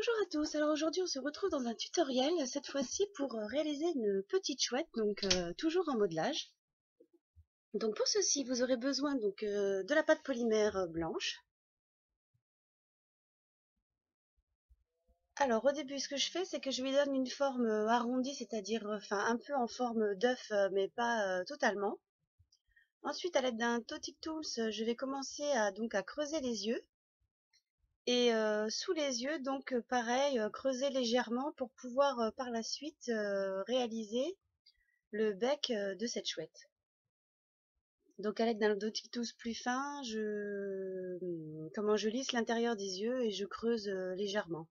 Bonjour à tous, alors aujourd'hui on se retrouve dans un tutoriel, cette fois-ci pour réaliser une petite chouette, donc toujours en modelage. Donc pour ceci vous aurez besoin de la pâte polymère blanche. Alors au début ce que je fais c'est que je lui donne une forme arrondie, c'est-à-dire enfin un peu en forme d'œuf mais pas totalement. Ensuite à l'aide d'un Totting Tools je vais commencer à creuser les yeux. Et sous les yeux, donc pareil, creuser légèrement pour pouvoir par la suite réaliser le bec de cette chouette. Donc à l'aide d'un dotitus plus fin, je lisse l'intérieur des yeux et je creuse légèrement.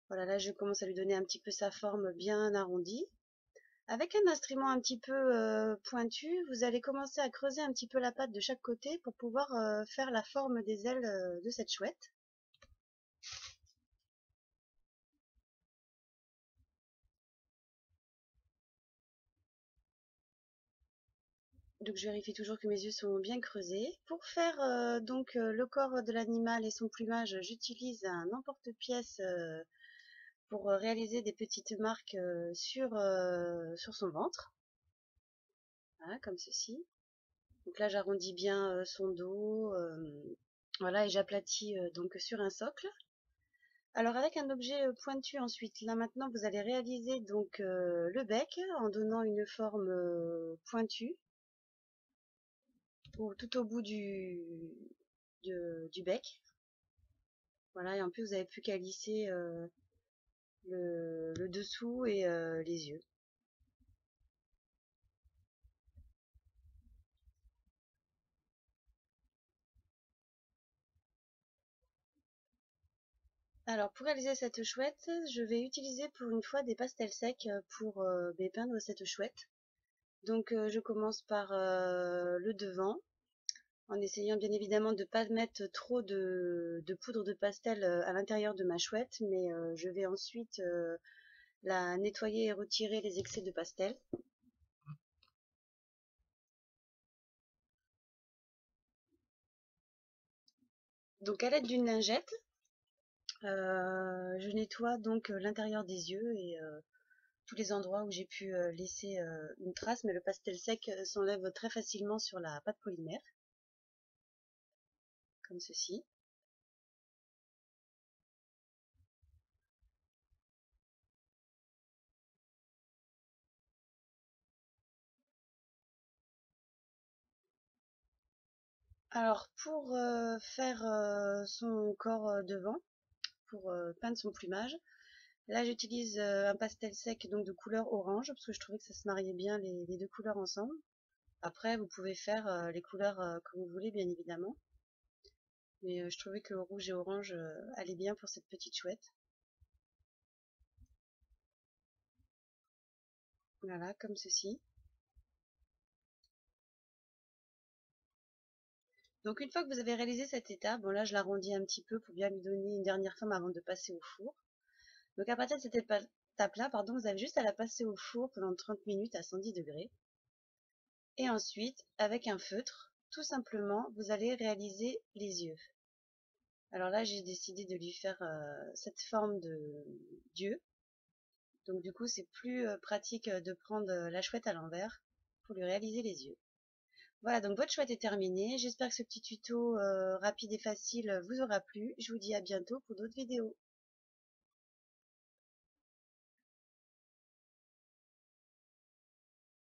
Voilà, là je commence à lui donner un petit peu sa forme bien arrondie. Avec un instrument un petit peu pointu, vous allez commencer à creuser un petit peu la pâte de chaque côté pour pouvoir faire la forme des ailes de cette chouette. Donc je vérifie toujours que mes yeux sont bien creusés. Pour faire le corps de l'animal et son plumage, j'utilise un emporte-pièce pour réaliser des petites marques sur son ventre. Voilà, comme ceci. Donc là j'arrondis bien son dos, voilà, et j'aplatis donc sur un socle. Alors avec un objet pointu ensuite, là maintenant vous allez réaliser donc le bec en donnant une forme pointue tout au bout du bec. Voilà, et en plus vous n'avez plus qu'à lisser le dessous et les yeux. Alors pour réaliser cette chouette, je vais utiliser pour une fois des pastels secs pour peindre cette chouette. Donc je commence par le devant, en essayant bien évidemment de ne pas mettre trop de poudre de pastel à l'intérieur de ma chouette, mais je vais ensuite la nettoyer et retirer les excès de pastel. Donc à l'aide d'une lingette, je nettoie donc l'intérieur des yeux et tous les endroits où j'ai pu laisser une trace, mais le pastel sec s'enlève très facilement sur la pâte polymère, comme ceci. Alors pour faire son corps devant, pour peindre son plumage, là j'utilise un pastel sec donc de couleur orange, parce que je trouvais que ça se mariait bien les deux couleurs ensemble. Après vous pouvez faire les couleurs comme vous voulez bien évidemment, mais je trouvais que rouge et orange allaient bien pour cette petite chouette. Voilà, comme ceci. Donc une fois que vous avez réalisé cette étape, bon là je l'arrondis un petit peu pour bien lui donner une dernière forme avant de passer au four. Donc à partir de cette étape-là, pardon, vous avez juste à la passer au four pendant 30 minutes à 110 degrés. Et ensuite, avec un feutre, tout simplement, vous allez réaliser les yeux. Alors là, j'ai décidé de lui faire cette forme d'yeux. Donc du coup, c'est plus pratique de prendre la chouette à l'envers pour lui réaliser les yeux. Voilà, donc votre chouette est terminée. J'espère que ce petit tuto rapide et facile vous aura plu. Je vous dis à bientôt pour d'autres vidéos.